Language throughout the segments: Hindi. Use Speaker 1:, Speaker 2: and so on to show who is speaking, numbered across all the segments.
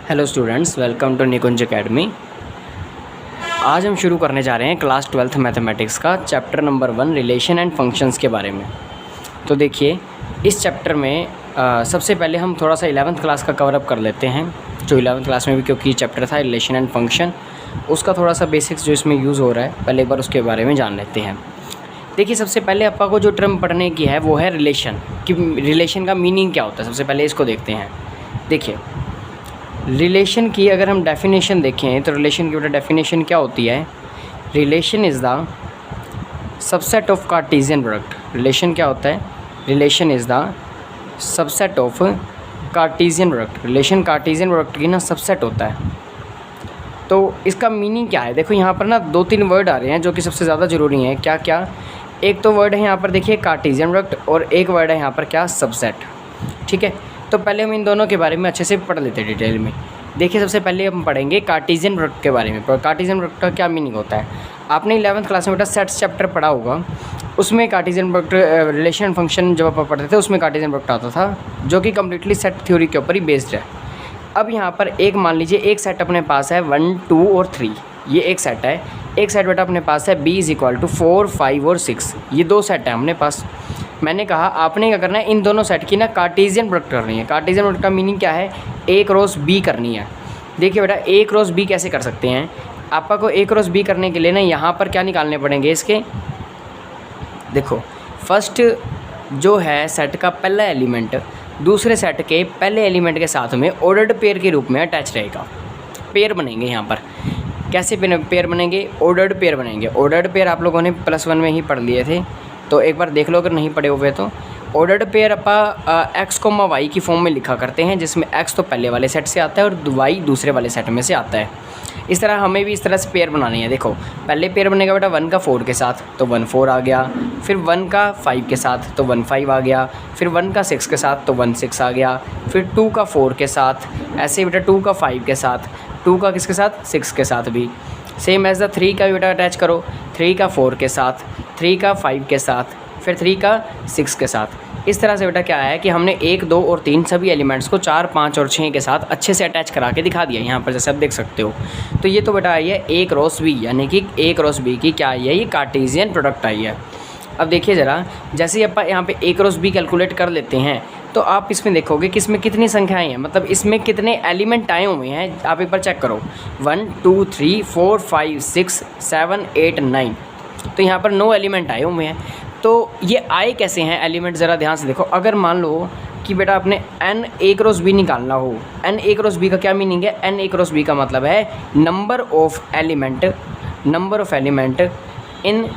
Speaker 1: Hello students, welcome to Nikunj Academy. आज हम शुरू करने जा रहे हैं क्लास 12th मैथमेटिक्स का chapter number 1 relation and functions के बारे में। तो देखिए, इस चैप्टर में सबसे पहले हम थोड़ा सा 11th क्लास का कवर अप कर लेते हैं। जो 11th क्लास में भी क्योंकि चैप्टर था रिलेशन एंड फंक्शन, उसका थोड़ा सा बेसिक्स जो इसमें यूज़ हो रहा है, पहले एक बार उसके बारे में जान लेते हैं। देखिए, सबसे पहले आपका को जो टर्म पढ़ने की है वो है रिलेशन, कि रिलेशन का मीनिंग क्या होता है। सबसे पहले इसको देखते हैं। देखिए, रिलेशन की अगर हम डेफिनेशन देखें तो रिलेशन की डेफिनेशन क्या होती है। Relation is the subset of Cartesian product. Relation क्या होता है? Relation is the subset of Cartesian product. Relation Cartesian product की ना सबसेट होता है। तो इसका मीनिंग क्या है? देखो, यहाँ पर ना 2-3 वर्ड आ रहे हैं जो कि सबसे ज़्यादा ज़रूरी हैं। क्या क्या? एक तो वर्ड है यहाँ पर, देखिए, कार्टेशियन प्रोडक्ट, और एक वर्ड है यहाँ पर क्या, सबसेट। ठीक है, तो पहले हम इन दोनों के बारे में अच्छे से पढ़ लेते हैं डिटेल में। देखिए, सबसे पहले हम पढ़ेंगे कार्टेशियन प्रोडक्ट के बारे में। कार्टेशियन प्रोडक्ट का क्या मीनिंग होता है? आपने 11th क्लास में बेटा सेट्स चैप्टर पढ़ा होगा, उसमें कार्टेशियन प्रोडक्ट रिलेशन फंक्शन जब आप पढ़ते थे उसमें कार्टेशियन प्रोडक्ट आता था, जो कि कम्प्लीटली सेट थ्योरी के ऊपर ही बेस्ड है। अब यहाँ पर एक मान लीजिए एक सेट अपने पास है 1, 2 और 3, ये एक सेट है। एक सेट बेटा अपने पास है B = 4, 5 और 6, ये 2 सेट है अपने पास। मैंने कहा आपने क्या करना है, इन दोनों सेट की ना कार्टेशियन प्रोडक्ट करनी है। कार्टेशियन प्रोडक्ट का मीनिंग क्या है? A क्रॉस B करनी है। देखिए बेटा, A क्रॉस B कैसे कर सकते हैं? आपका को A क्रॉस B करने के लिए ना यहाँ पर क्या निकालने पड़ेंगे इसके। देखो, फर्स्ट जो है सेट का पहला एलिमेंट दूसरे सेट के पहले एलिमेंट के साथ में ऑर्डर्ड पेयर के रूप में अटैच रहेगा। पेयर बनेंगे यहाँ पर। कैसे पेयर बनेंगे? ऑर्डर्ड पेयर बनेंगे। ऑर्डर्ड पेयर आप लोगों ने +1 में ही पढ़ लिए थे, तो एक बार देख लो अगर नहीं पढ़े हुए तो। ऑर्डर्ड पेयर अपा x, y की फॉर्म में लिखा करते हैं, जिसमें x तो पहले वाले सेट से आता है और y दूसरे वाले सेट में से आता है। इस तरह हमें भी इस तरह से पेयर बनानी है। देखो, पहले पेयर बनेगा बेटा 1 का 4 के साथ, तो 1 4 आ गया। फिर 1 का 5 के साथ, तो 1 5 आ गया। फिर 1 का 6 के साथ, तो 1 6 आ गया। फिर 2 का 4 के साथ, ऐसे ही बेटा 2 का 5 के साथ, 2 का किसके साथ, 6 के साथ भी। सेम एज द 3 का बेटा अटैच करो, 3 का 4 के साथ, 3 का 5 के साथ, फिर 3 का 6 के साथ। इस तरह से बेटा क्या है कि हमने 1, 2 और 3 सभी एलिमेंट्स को 4, 5 और 6 के साथ अच्छे से अटैच करा के दिखा दिया यहाँ पर, जैसे आप देख सकते हो। तो ये तो बेटा आई है A क्रॉस B, यानी कि A क्रॉस B की क्या आई है, ये कार्टेशियन प्रोडक्ट आई है। अब देखिए ज़रा, जैसे ही आप यहाँ पे A क्रॉस B कैलकुलेट कर लेते हैं, तो आप इसमें देखोगे कि इसमें कितनी संख्याएँ हैं, मतलब इसमें कितने एलिमेंट आए हुए हैं। आप एक बार चेक करो, 1 2 3 4 5 6 7 8 9, तो यहाँ पर 9 एलिमेंट आए हुए हैं। तो ये आए कैसे हैं एलिमेंट, ज़रा ध्यान से देखो। अगर मान लो कि बेटा आपने n A क्रॉस B निकालना हो, n A क्रॉस B का क्या मीनिंग है? n A क्रॉस B का मतलब है number of element in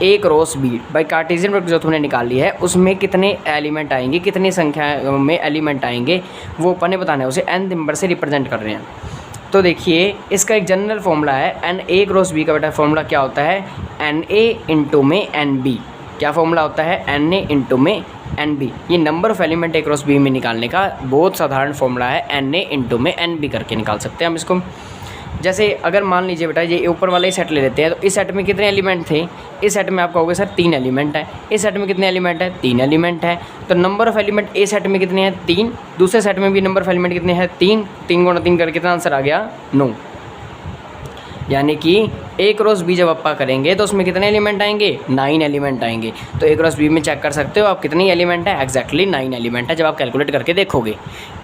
Speaker 1: A cross B by Cartesian product जो तुमने निकाल ली है, उसमें कितने एलिमेंट आएंगे, कितनी संख्या में एलिमेंट आएंगे, वो अपन ने बताना है। उसे n नंबर से रिप्रेजेंट कर रहे हैं। तो देखिए, इसका एक जनरल फॉर्मूला है n A क्रॉस B का बेटा फॉर्मूला क्या होता है, NA इंटू में NB। क्या फॉर्मूला होता है? NA इंटू में NB। ये number of element A cross B में निकालने का बहुत साधारण फॉर्मूला है। NA इंटू में NB करके निकाल सकते हैं हम इसको। जैसे अगर मान लीजिए बेटा ये ऊपर वाला ही सेट ले लेते हैं, तो इस सेट में कितने एलिमेंट थे? इस सेट में आप कहोगे सर 3 एलिमेंट है। इस सेट में कितने एलिमेंट है? 3 एलिमेंट है। तो number of element A set में कितने हैं? 3। दूसरे सेट में भी नंबर ऑफ एलिमेंट कितने हैं? 3। 3 गुणा 3 करके कितना आंसर आ गया? 9। यानी कि A क्रॉस B जब आप करेंगे तो उसमें कितने एलिमेंट आएंगे? 9 एलिमेंट आएंगे। तो A क्रॉस B में चेक कर सकते हो आप कितनी एलिमेंट है, एक्जैक्टली 9 एलिमेंट है जब आप कैलकुलेट करके देखोगे।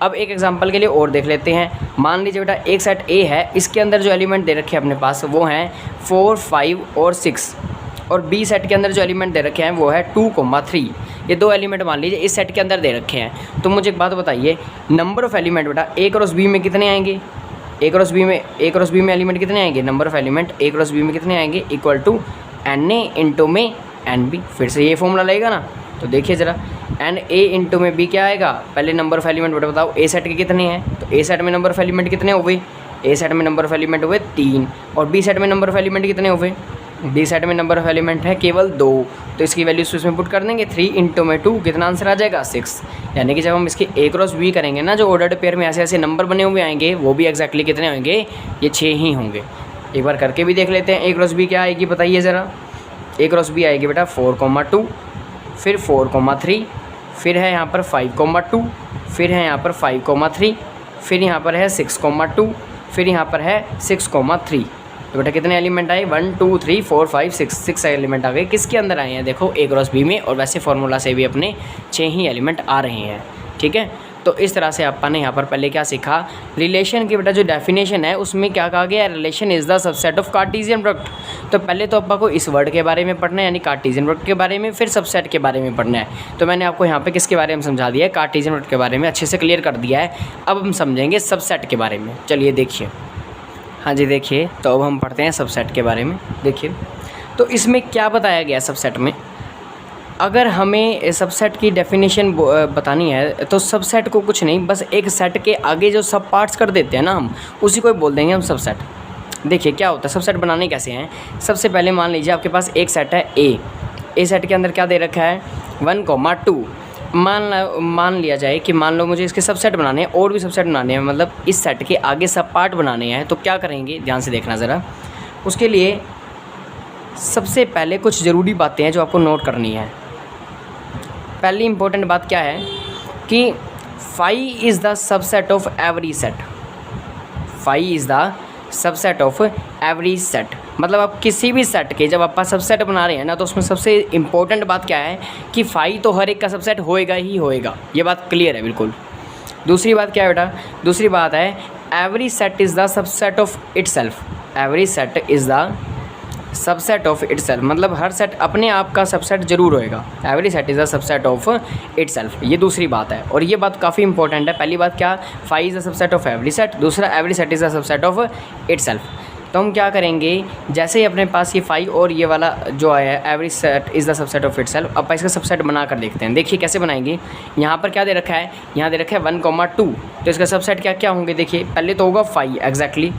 Speaker 1: अब एक एग्जांपल के लिए और देख लेते हैं। मान लीजिए बेटा एक सेट A है, इसके अंदर जो एलिमेंट दे रखे हैं अपने पास वो हैं 4, 5 और 6, और B सेट के अंदर जो एलिमेंट दे रखे हैं वो है 2, 3। ये 2 एलिमेंट मान लीजिए इस सेट के अंदर दे रखे हैं। तो मुझे एक बात बताइए, नंबर ऑफ एलिमेंट बेटा A क्रॉस B में कितने आएंगे? A क्रॉस B में एलिमेंट कितने आएंगे? Number of element A cross B में कितने आएंगे? इक्वल टू NA इंटू में NB। फिर से ये फॉर्मूला लगेगा ना। तो देखिए ज़रा, NA इंटू में B क्या आएगा? पहले नंबर ऑफ एलिमेंट बेटा बताओ A सेट के कितने हैं? तो A सेट में नंबर ऑफ एलिमेंट कितने हुए? A सेट में नंबर ऑफ एलिमेंट हुए 3, और B सेट में नंबर ऑफ एलिमेंट कितने हुए? B सेट में नंबर ऑफ एलिमेंट है केवल 2, तो इसकी वैल्यूज इसमें पुट कर देंगे। 3 इंटू में 2, कितना आंसर आ जाएगा? 6। यानी कि जब हम इसके A क्रॉस B करेंगे ना, जो ऑर्डर्ड पेयर में ऐसे ऐसे नंबर बने हुए आएंगे, वो भी एक्जैक्टली कितने होंगे? ये 6 ही होंगे। एक बार करके भी देख लेते हैं। A क्रॉस B क्या आएगी बताइए ज़रा। A क्रॉस B आएगी बेटा 4, 2, फिर 4, 3, फिर है यहाँ पर 5, 2, फिर है यहाँ पर 5, 3, फिर यहाँ पर है 6,2, फिर यहाँ पर है 6,3। तो बेटा कितने एलिमेंट आए 1 2 3 4 5 6 एलिमेंट आ गए। किसके अंदर आए हैं देखो A क्रॉस B में, और वैसे फार्मूला से भी अपने 6 ही एलिमेंट आ रहे हैं। ठीक है, तो इस तरह से अपन ने यहाँ पर पहले क्या सीखा, रिलेशन की बेटा जो डेफिनेशन है उसमें क्या कहा गया, relation is the subset of Cartesian product. तो पहले तो अपन को इस वर्ड के बारे में पढ़ना है यानी कार्टेशियन प्रोडक्ट के बारे में, फिर सबसेट के बारे में पढ़ना है। तो मैंने आपको यहाँ पे किसके बारे में समझा दिया है, कार्टेशियन प्रोडक्ट के बारे में अच्छे से क्लियर कर दिया है। अब हम समझेंगे सबसेट के बारे में। चलिए देखिए, हाँ जी देखिए, तो अब हम पढ़ते हैं सबसेट के बारे में। देखिए तो इसमें क्या बताया गया सबसेट में, अगर हमें सबसेट की डेफिनेशन बतानी है तो सबसेट को कुछ नहीं, बस एक सेट के आगे जो सब पार्ट्स कर देते हैं ना हम, उसी को बोल देंगे हम सबसेट। देखिए क्या होता है, सबसेट बनाने कैसे हैं। सबसे पहले मान लीजिए आपके पास एक सेट है ए सेट के अंदर क्या दे रखा है 1,2। मान लिया जाए कि मान लो मुझे इसके सबसेट बनाने हैं, और भी सबसेट बनाने हैं, मतलब इस सेट के आगे सब पार्ट बनाने हैं। तो क्या करेंगे, ध्यान से देखना ज़रा। उसके लिए सबसे पहले कुछ ज़रूरी बातें हैं जो आपको नोट करनी है। पहली इंपॉर्टेंट बात क्या है कि phi is the subset of every set. Phi is the subset of every set, मतलब आप किसी भी सेट के जब आप सबसेट बना रहे हैं ना, तो उसमें सबसे इम्पोर्टेंट बात क्या है कि फाई तो हर एक का सबसेट होएगा ही होएगा। ये बात क्लियर है बिल्कुल। दूसरी बात क्या है बेटा, दूसरी बात है every set is the subset of itself. Every set is the subset of itself, मतलब हर सेट अपने आप का सबसेट जरूर होएगा। Every set is the subset of itself, ये दूसरी बात है, और ये बात काफ़ी इंपॉर्टेंट है। पहली बात क्या, phi is the subset of every set, दूसरा every set is the subset of itself. तो हम क्या करेंगे, जैसे ही अपने पास ये फाई और ये वाला जो आया है every set is the subset of itself, अब इसका सबसेट बना कर देखते हैं। देखिए कैसे बनाएंगे। यहाँ पर क्या दे रखा है, यहाँ दे रखा है 1,2, तो इसका सबसेट क्या क्या होंगे देखिए। पहले तो होगा फाई एग्जैक्टली,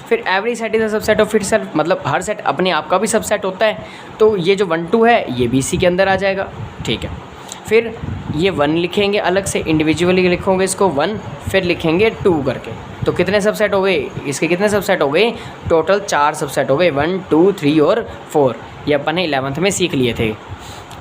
Speaker 1: फिर every set is the subset of itself, मतलब हर सेट अपने आप का भी सबसेट होता है। तो ये जो 1 2 है ये भी इसी के अंदर आ जाएगा। ठीक है, फिर ये 1 लिखेंगे अलग से, इंडिविजुअली लिखोगे इसको 1, फिर लिखेंगे 2 करके। तो कितने सबसेट हो गए, इसके कितने सबसेट हो गए, टोटल 4 सबसेट हो गए, 1 2 3 और 4। ये अपन ने 11th में सीख लिए थे।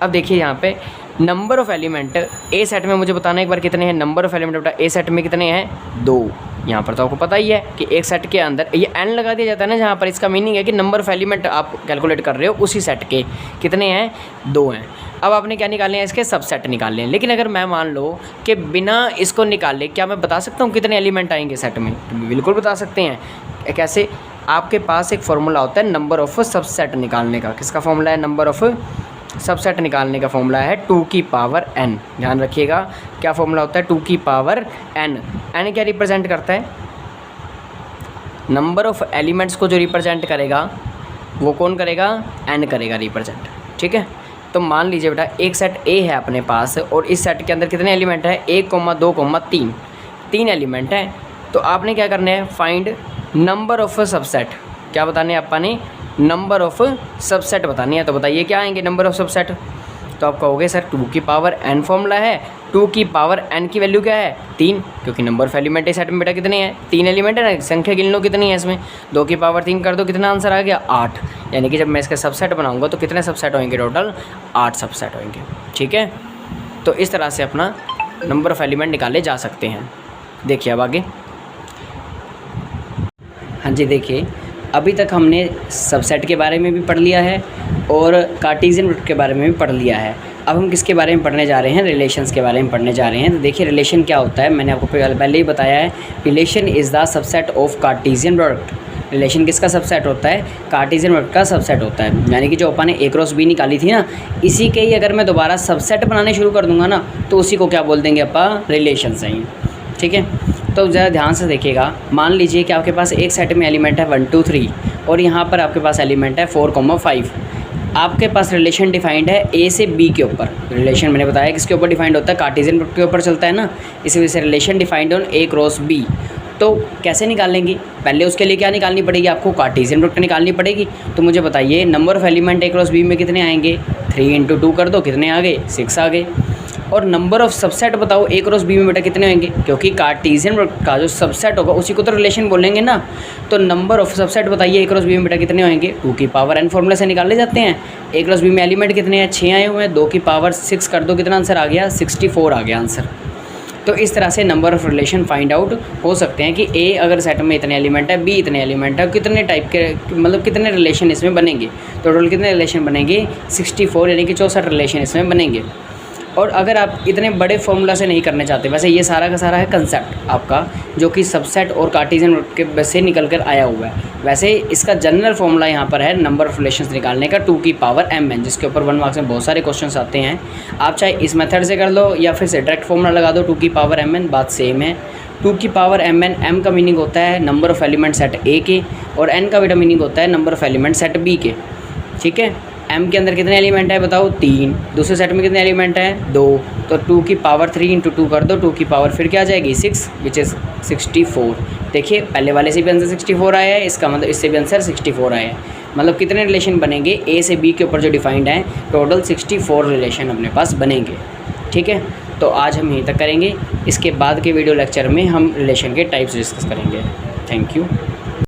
Speaker 1: अब देखिए यहाँ पे number of element A set में मुझे बताना एक बार कितने हैं। नंबर ऑफ़ एलिमेंट बेटा ए सेट में कितने हैं 2। यहाँ पर तो आपको पता ही है कि एक सेट के अंदर ये n लगा दिया जाता है ना, जहाँ पर इसका मीनिंग है कि नंबर ऑफ़ एलिमेंट आप कैलकुलेट कर रहे हो उसी सेट के कितने हैं 2 हैं। अब आपने क्या निकालने हैं, इसके सबसेट निकालने हैं। लेकिन अगर मैं मान लो कि बिना इसको निकाले क्या मैं बता सकता हूँ कितने एलिमेंट आएंगे सेट में, तो बिल्कुल बता सकते हैं। कैसे, आपके पास एक फार्मूला होता है नंबर ऑफ़ सबसेट निकालने का। किसका फार्मूला है, नंबर ऑफ़ सबसेट निकालने का फॉर्मूला है 2 की पावर n। ध्यान रखिएगा क्या फॉर्मूला होता है 2 की पावर n। n क्या रिप्रेजेंट करता है, नंबर ऑफ़ एलिमेंट्स को जो रिप्रेजेंट करेगा वो कौन करेगा, n करेगा रिप्रेजेंट। ठीक है, तो मान लीजिए बेटा एक सेट A है अपने पास, और इस सेट के अंदर कितने एलिमेंट है 1, 2, 3, 3 एलिमेंट हैं। तो आपने क्या करना है, फाइंड नंबर ऑफ़ सबसेट। क्या बताने हैं आपने, नंबर ऑफ़ सबसेट बतानी है। तो बताइए क्या आएंगे नंबर ऑफ़ सबसेट। तो आप कहोगे सर 2 की पावर n फॉर्मूला है, 2 की पावर n की वैल्यू क्या है 3, क्योंकि नंबर ऑफ़ एलिमेंट इस सेट में बेटा कितने हैं 3 एलिमेंट है ना, संख्या गिन लो कितनी है इसमें, 2 की पावर 3 कर दो, कितना आंसर आ गया 8। यानी कि जब मैं इसका सबसेट बनाऊंगा तो कितने सबसेट होंगे, टोटल 8 सबसेट होंगे। ठीक है, तो इस तरह से अपना नंबर ऑफ़ एलिमेंट निकाले जा सकते हैं। देखिए अब आगे, हाँ जी देखिए अभी तक हमने सबसेट के बारे में भी पढ़ लिया है और कार्टेशियन प्रोडक्ट के बारे में भी पढ़ लिया है। अब हम किसके बारे में पढ़ने जा रहे हैं, रिलेशंस के बारे में पढ़ने जा रहे हैं। तो देखिए रिलेशन क्या होता है, मैंने आपको पहले ही बताया है, relation is the subset of Cartesian product. Relation किसका सबसेट होता है, कार्टेशियन प्रोडक्ट का सबसेट होता है। यानी कि जो अपन ने A क्रॉस B निकाली थी ना, इसी के ही अगर मैं दोबारा सबसेट बनाने शुरू कर दूँगा ना, तो उसी को क्या बोल देंगे अपन, रिलेशन से ही। ठीक है, तो ज़रा ध्यान से देखिएगा। मान लीजिए कि आपके पास एक सेट में एलिमेंट है 1 2 3, और यहाँ पर आपके पास एलिमेंट है 4, 5। आपके पास रिलेशन डिफाइंड है A से B के ऊपर। रिलेशन मैंने बताया किसके ऊपर डिफाइंड होता है, कार्टेशियन प्रोडक्ट के ऊपर चलता है ना, इसी वजह से relation defined on A cross B। तो कैसे निकालेंगे, पहले उसके लिए क्या निकालनी पड़ेगी आपको, कार्टेशियन प्रोडक्ट निकालनी पड़ेगी। तो मुझे बताइए number of element A cross B में कितने आएंगे, 3 × 2 कर दो, कितने आ गए 6 आ गए। और नंबर ऑफ़ सबसेट बताओ A क्रॉस B में बेटा कितने होंगे, क्योंकि कार्टेशियन प्रोडक्ट का जो सबसेट होगा उसी को तो रिलेशन बोलेंगे ना। तो नंबर ऑफ़ सबसेट बताइए A क्रॉस B में बेटा कितने होंगे, 2 की पावर n फॉर्मूला से निकाले जाते हैं। A क्रॉस B में एलिमेंट कितने हैं, 6 आए हुए हैं, 2 की पावर 6 कर दो, कितना आंसर आ गया 64 आ गया आंसर। तो इस तरह से number of relation find out हो सकते हैं कि ए अगर सेट में इतने एलिमेंट है, बी इतने एलिमेंट है, कितने टाइप के मतलब कितने रिलेशन इसमें बनेंगे। तो टोटल कितने रिलेशन बनेंगे 64, यानी कि 64 रिलेशन इसमें बनेंगे। और अगर आप इतने बड़े फॉर्मूला से नहीं करने चाहते, वैसे ये सारा का सारा है कंसेप्ट आपका, जो कि सबसेट और कार्टेशियन के से निकल कर आया हुआ है। वैसे इसका जनरल फॉर्मूला यहाँ पर है नंबर ऑफ रिलेशंस निकालने का 2 की पावर mn, जिसके ऊपर 1 मार्क्स में बहुत सारे क्वेश्चंस आते हैं। आप चाहे इस मेथड से कर लो या फिर से डायरेक्ट फॉर्मूला लगा दो 2 की पावर mn, बात सेम है। 2 की पावर mn, m का मीनिंग होता है number of element set A के, और n का बेटा मीनिंग होता है number of element set B के। ठीक है, m के अंदर कितने एलिमेंट है बताओ 3, दूसरे सेट में कितने एलिमेंट है 2, तो 2 की पावर 3 इंटू 2 कर दो, 2 की पावर फिर क्या आ जाएगी 6, विच इज़ 64। देखिए पहले वाले से भी आंसर 64 आया है, इसका मतलब इससे भी आंसर 64 आया है। मतलब कितने रिलेशन बनेंगे ए से बी के ऊपर जो डिफाइंड है, टोटल 64 रिलेशन अपने पास बनेंगे। ठीक है, तो आज हम यहीं तक करेंगे। इसके बाद के वीडियो लेक्चर में हम रिलेशन के टाइप्स डिस्कस करेंगे। Thank you.